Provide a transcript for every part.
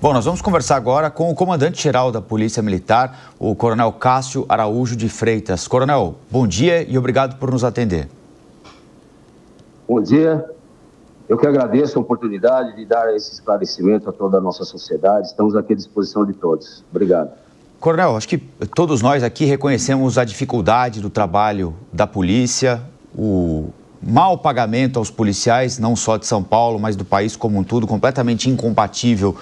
Bom, nós vamos conversar agora com o comandante-geral da Polícia Militar, o Coronel Cássio Araújo de Freitas. Coronel, bom dia e obrigado por nos atender. Bom dia. Eu que agradeço a oportunidade de dar esse esclarecimento a toda a nossa sociedade. Estamos aqui à disposição de todos. Obrigado. Coronel, acho que todos nós aqui reconhecemos a dificuldade do trabalho da polícia, o mau pagamento aos policiais, não só de São Paulo, mas do país como um todo, completamente incompatível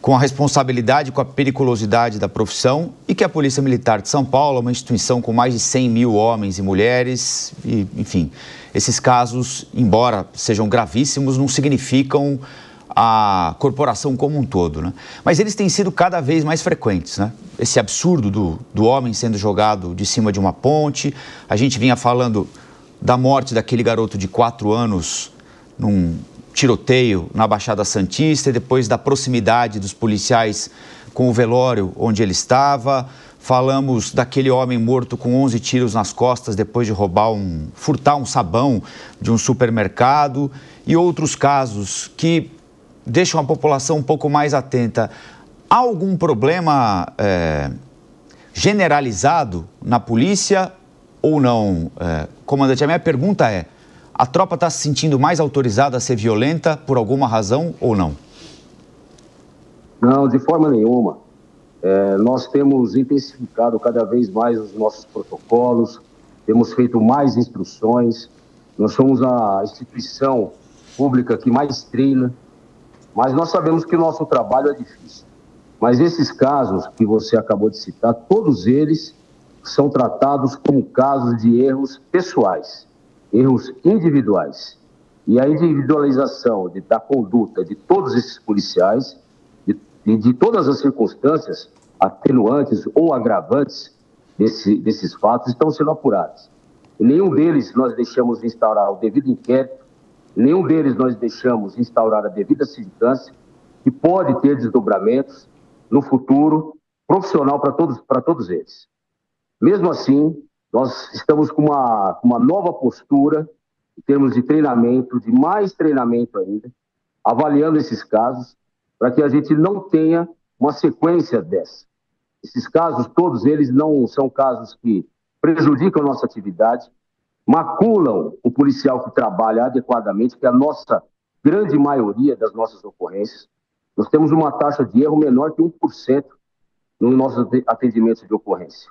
com a responsabilidade, com a periculosidade da profissão, e que a Polícia Militar de São Paulo é uma instituição com mais de 100 mil homens e mulheres, e, enfim, esses casos, embora sejam gravíssimos, não significam a corporação como um todo, né? Mas eles têm sido cada vez mais frequentes, né? Esse absurdo do homem sendo jogado de cima de uma ponte, a gente vinha falando da morte daquele garoto de 4 anos num tiroteio na Baixada Santista e depois da proximidade dos policiais com o velório onde ele estava. Falamos daquele homem morto com 11 tiros nas costas depois de furtar um sabão de um supermercado e outros casos que deixam a população um pouco mais atenta. Há algum problema generalizado na polícia ou não? Comandante, a minha pergunta é: a tropa está se sentindo mais autorizada a ser violenta por alguma razão ou não? Não, de forma nenhuma. Nós temos intensificado cada vez mais os nossos protocolos, temos feito mais instruções, nós somos a instituição pública que mais treina, mas nós sabemos que o nosso trabalho é difícil. Mas esses casos que você acabou de citar, todos eles são tratados como casos de erros pessoais, erros individuais. E a individualização da conduta de todos esses policiais, de todas as circunstâncias atenuantes ou agravantes desses fatos, estão sendo apurados. Em nenhum deles nós deixamos de instaurar o devido inquérito, em nenhum deles nós deixamos de instaurar a devida sindicância, que pode ter desdobramentos no futuro profissional para todos eles. Mesmo assim, nós estamos com uma nova postura em termos de treinamento, de mais treinamento ainda, avaliando esses casos, para que a gente não tenha uma sequência dessa. Esses casos, todos eles, não são casos que prejudicam a nossa atividade, maculam o policial que trabalha adequadamente, que é a nossa grande maioria das nossas ocorrências. Nós temos uma taxa de erro menor que 1% nos nossos atendimentos de ocorrência.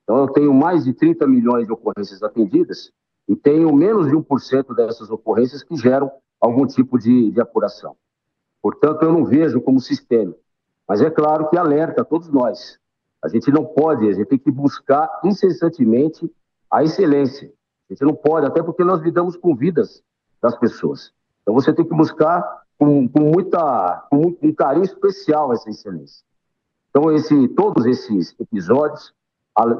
Então, eu tenho mais de 30 milhões de ocorrências atendidas e tenho menos de 1% dessas ocorrências que geram algum tipo de apuração. Portanto, eu não vejo como sistêmico. Mas é claro que alerta a todos nós. A gente não pode, a gente tem que buscar incessantemente a excelência. A gente não pode, até porque nós lidamos com vidas das pessoas. Então, você tem que buscar com um carinho especial essa excelência. Então, todos esses episódios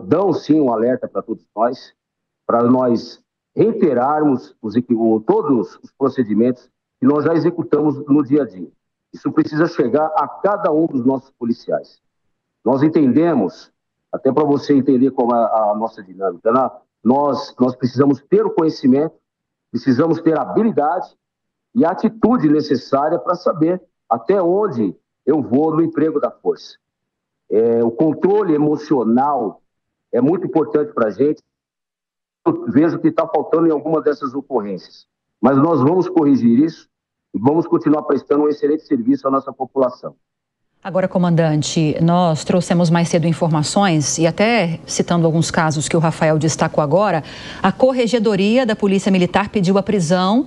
dão sim um alerta para todos nós, para nós reiterarmos todos os procedimentos que nós já executamos no dia a dia. Isso precisa chegar a cada um dos nossos policiais. Nós entendemos, até para você entender como é a nossa dinâmica, né? Nós precisamos ter o conhecimento, precisamos ter a habilidade e a atitude necessária para saber até onde eu vou no emprego da força. O controle emocional é muito importante para a gente. Eu vejo que está faltando em alguma dessas ocorrências. Mas nós vamos corrigir isso e vamos continuar prestando um excelente serviço à nossa população. Agora, comandante, nós trouxemos mais cedo informações e até citando alguns casos que o Rafael destacou agora, a Corregedoria da Polícia Militar pediu a prisão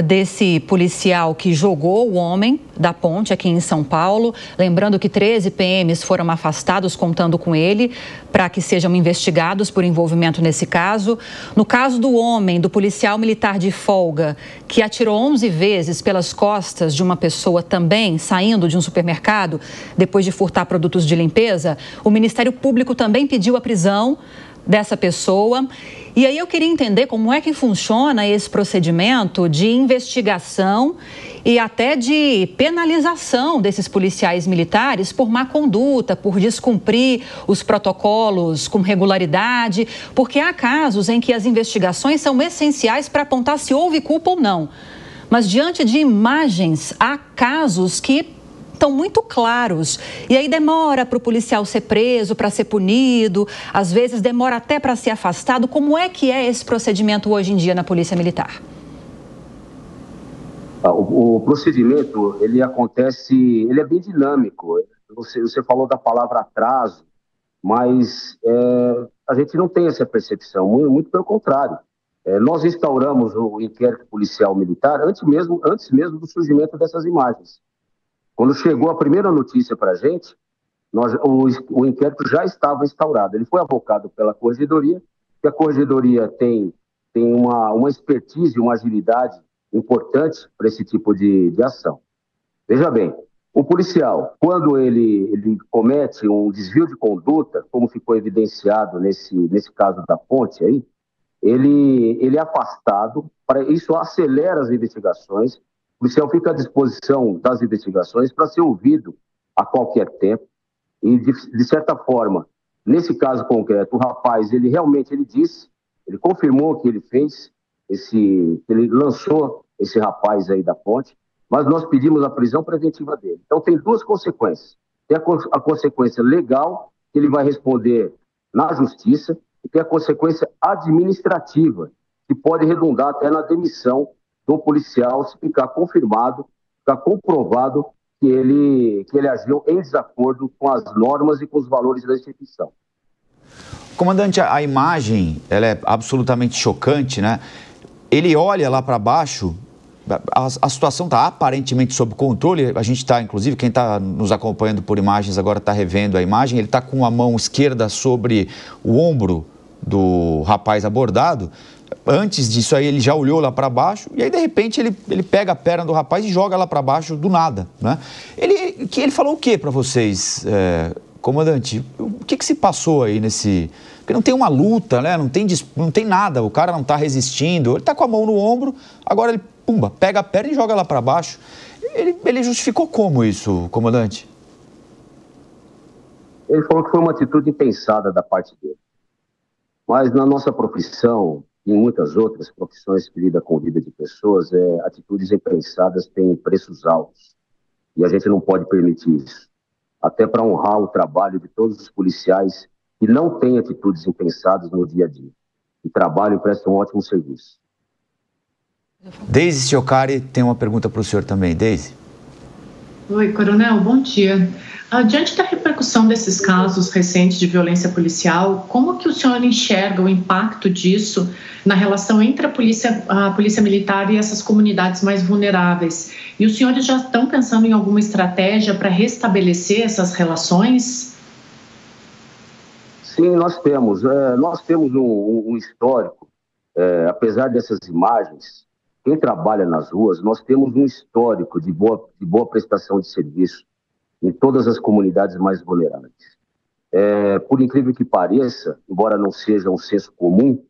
desse policial que jogou o homem da ponte aqui em São Paulo. Lembrando que 13 PMs foram afastados contando com ele para que sejam investigados por envolvimento nesse caso. No caso do homem, do policial militar de folga, que atirou 11 vezes pelas costas de uma pessoa também saindo de um supermercado depois de furtar produtos de limpeza, o Ministério Público também pediu a prisão dessa pessoa. E aí eu queria entender como é que funciona esse procedimento de investigação e até de penalização desses policiais militares por má conduta, por descumprir os protocolos com regularidade, porque há casos em que as investigações são essenciais para apontar se houve culpa ou não. Mas diante de imagens, há casos que estão muito claros. E aí demora para o policial ser preso, para ser punido, às vezes demora até para ser afastado. Como é que é esse procedimento hoje em dia na Polícia Militar? O procedimento, ele acontece, ele é bem dinâmico. Você falou da palavra atraso, mas a gente não tem essa percepção, muito pelo contrário. Nós instauramos o inquérito policial militar antes mesmo do surgimento dessas imagens. Quando chegou a primeira notícia para a gente, o inquérito já estava instaurado. Ele foi avocado pela Corregedoria, que a Corregedoria tem uma expertise, uma agilidade importante para esse tipo de ação. Veja bem, o policial, quando ele comete um desvio de conduta, como ficou evidenciado nesse caso da ponte aí, ele é afastado, isso acelera as investigações, o policial fica à disposição das investigações para ser ouvido a qualquer tempo, e de certa forma, nesse caso concreto, o rapaz, ele confirmou que ele fez, ele lançou esse rapaz aí da ponte, mas nós pedimos a prisão preventiva dele. Então tem duas consequências. Tem a consequência legal, que ele vai responder na justiça, e tem a consequência administrativa, que pode redundar até na demissão do policial, se ficar confirmado, ficar comprovado que ele agiu em desacordo com as normas e com os valores da instituição. Comandante, a imagem, ela é absolutamente chocante, né? Ele olha lá para baixo, a situação está aparentemente sob controle, a gente está, inclusive, quem está nos acompanhando por imagens agora está revendo a imagem, ele está com a mão esquerda sobre o ombro do rapaz abordado. Antes disso aí, ele já olhou lá para baixo e aí, de repente, ele pega a perna do rapaz e joga lá para baixo do nada, né? Ele falou o que para vocês, comandante? O que se passou aí nesse... Porque não tem uma luta, né? Não tem nada, o cara não está resistindo, ele está com a mão no ombro, agora ele, pumba, pega a perna e joga lá para baixo. Ele justificou como isso, comandante? Ele falou que foi uma atitude impensada da parte dele. Mas na nossa profissão, e em muitas outras profissões que lidam com a vida de pessoas, atitudes impensadas têm preços altos. E a gente não pode permitir isso. Até para honrar o trabalho de todos os policiais que não têm atitudes impensadas no dia a dia. E trabalham e prestam um ótimo serviço. Deise Ciocari tem uma pergunta para o senhor também. Deise. Oi, coronel, bom dia. Diante da repercussão desses casos recentes de violência policial, como que o senhor enxerga o impacto disso na relação entre a polícia militar e essas comunidades mais vulneráveis? E os senhores já estão pensando em alguma estratégia para restabelecer essas relações? Sim, nós temos um histórico, apesar dessas imagens, quem trabalha nas ruas, nós temos um histórico de boa prestação de serviço em todas as comunidades mais vulneráveis. Por incrível que pareça, embora não seja um senso comum,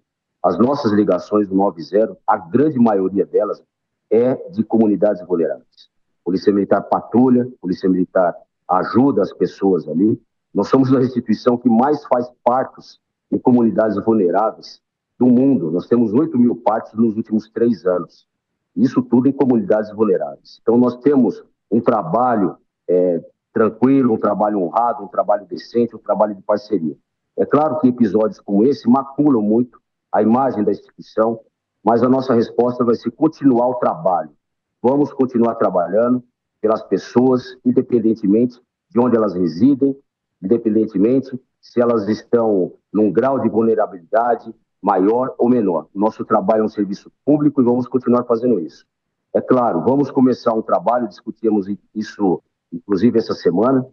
as nossas ligações do 90, a grande maioria delas é de comunidades vulneráveis. Polícia Militar patrulha, Polícia Militar ajuda as pessoas ali. Nós somos a instituição que mais faz partos em comunidades vulneráveis do mundo. Nós temos 8.000 partos nos últimos 3 anos. Isso tudo em comunidades vulneráveis. Então, nós temos um trabalho tranquilo, um trabalho honrado, um trabalho decente, um trabalho de parceria. É claro que episódios como esse maculam muito a imagem da instituição, mas a nossa resposta vai ser continuar o trabalho. Vamos continuar trabalhando pelas pessoas, independentemente de onde elas residem, independentemente se elas estão num grau de vulnerabilidade maior ou menor. Nosso trabalho é um serviço público e vamos continuar fazendo isso. É claro, vamos começar um trabalho, discutimos isso inclusive essa semana,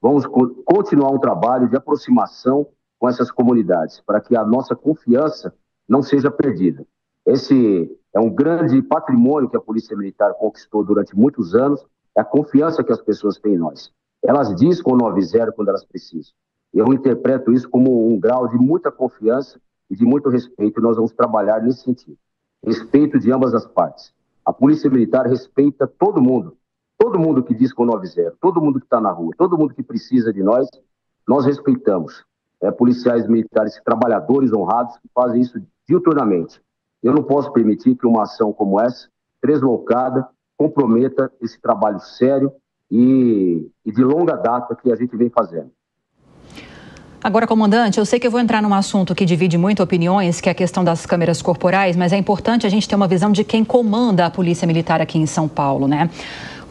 vamos continuar um trabalho de aproximação com essas comunidades, para que a nossa confiança não seja perdida. Esse é um grande patrimônio que a Polícia Militar conquistou durante muitos anos, é a confiança que as pessoas têm em nós. Elas discam o 90 quando elas precisam. Eu interpreto isso como um grau de muita confiança e de muito respeito, e nós vamos trabalhar nesse sentido. Respeito de ambas as partes. A Polícia Militar respeita todo mundo que diz com o 90, todo mundo que está na rua, todo mundo que precisa de nós respeitamos. Policiais militares, trabalhadores honrados que fazem isso diuturnamente. Eu não posso permitir que uma ação como essa, deslocada, comprometa esse trabalho sério e de longa data que a gente vem fazendo. Agora, comandante, eu sei que eu vou entrar num assunto que divide muito opiniões, que é a questão das câmeras corporais, mas é importante a gente ter uma visão de quem comanda a Polícia Militar aqui em São Paulo, né?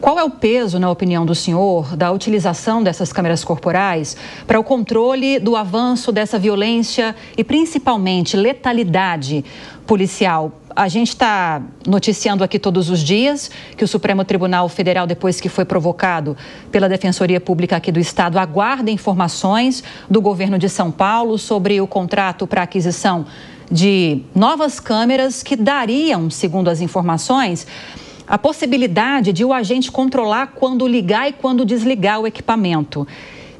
Qual é o peso, na opinião do senhor, da utilização dessas câmeras corporais para o controle do avanço dessa violência e, principalmente, letalidade policial? A gente está noticiando aqui todos os dias que o Supremo Tribunal Federal, depois que foi provocado pela Defensoria Pública aqui do Estado, aguarda informações do governo de São Paulo sobre o contrato para aquisição de novas câmeras que dariam, segundo as informações, a possibilidade de o agente controlar quando ligar e quando desligar o equipamento.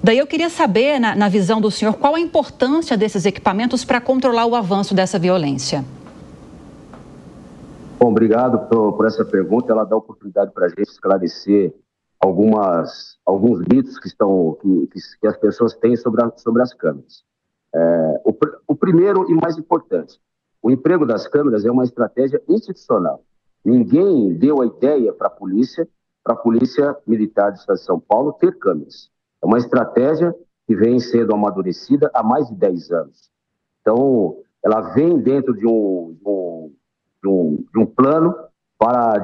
Daí eu queria saber, na visão do senhor, qual a importância desses equipamentos para controlar o avanço dessa violência? Bom, obrigado por essa pergunta. Ela dá oportunidade para a gente esclarecer alguns mitos que as pessoas têm sobre as câmeras. O primeiro e mais importante, o emprego das câmeras é uma estratégia institucional. Ninguém deu a ideia para a Polícia Militar do Estado de São Paulo ter câmeras. É uma estratégia que vem sendo amadurecida há mais de 10 anos. Então, ela vem dentro de um plano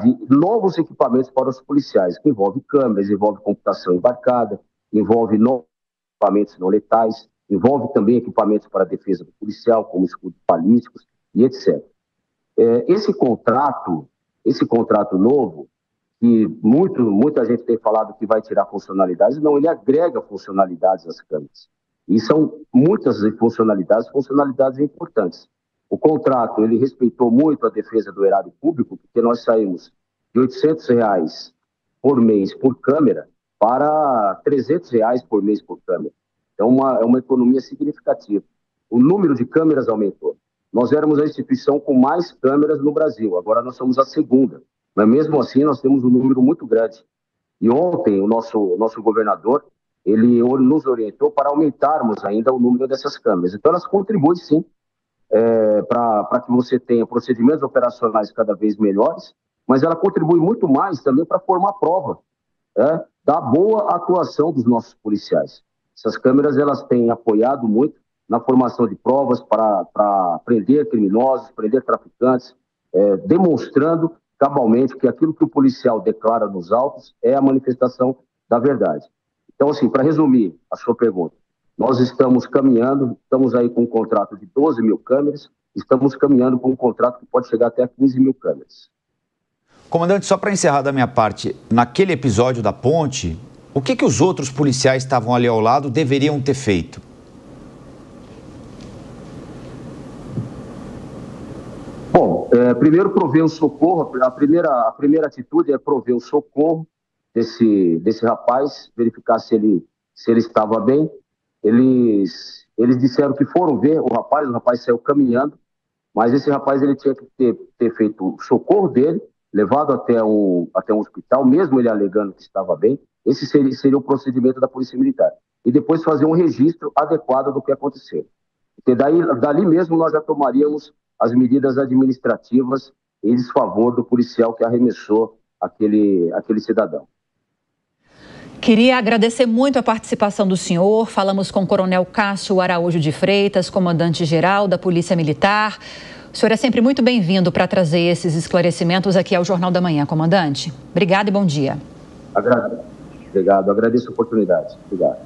de novos equipamentos para os policiais, que envolve câmeras, envolve computação embarcada, envolve novos equipamentos não letais, envolve também equipamentos para a defesa do policial, como escudos balísticos e etc. Esse contrato novo, que muita gente tem falado que vai tirar funcionalidades, não, ele agrega funcionalidades às câmeras. E são muitas funcionalidades importantes. O contrato, ele respeitou muito a defesa do erário público, porque nós saímos de R$ 800 por mês por câmera para R$ 300 por mês por câmera. Então, é uma economia significativa. O número de câmeras aumentou. Nós éramos a instituição com mais câmeras no Brasil, agora nós somos a segunda. Mas mesmo assim, nós temos um número muito grande. E ontem, o nosso governador, ele nos orientou para aumentarmos ainda o número dessas câmeras. Então, elas contribuem, sim, para que você tenha procedimentos operacionais cada vez melhores, mas ela contribui muito mais também para formar prova da boa atuação dos nossos policiais. Essas câmeras, elas têm apoiado muito na formação de provas para prender criminosos, prender traficantes, demonstrando cabalmente que aquilo que o policial declara nos autos é a manifestação da verdade. Então, assim, para resumir a sua pergunta, nós estamos caminhando, estamos aí com um contrato de 12 mil câmeras, estamos caminhando com um contrato que pode chegar até a 15 mil câmeras. Comandante, só para encerrar da minha parte, naquele episódio da ponte, o que os outros policiais que estavam ali ao lado deveriam ter feito? Bom, primeiro prover o socorro, a primeira atitude é prover o socorro desse rapaz, verificar se ele estava bem. Eles disseram que foram ver o rapaz saiu caminhando, mas esse rapaz ele tinha que ter feito o socorro dele, levado até um hospital, mesmo ele alegando que estava bem. Esse seria o procedimento da Polícia Militar. E depois fazer um registro adequado do que aconteceu. Porque dali mesmo nós já tomaríamos as medidas administrativas em desfavor do policial que arremessou aquele cidadão. Queria agradecer muito a participação do senhor. Falamos com o Coronel Cássio Araújo de Freitas, comandante-geral da Polícia Militar. O senhor é sempre muito bem-vindo para trazer esses esclarecimentos aqui ao Jornal da Manhã, comandante. Obrigado e bom dia. Obrigado, agradeço a oportunidade. Obrigado.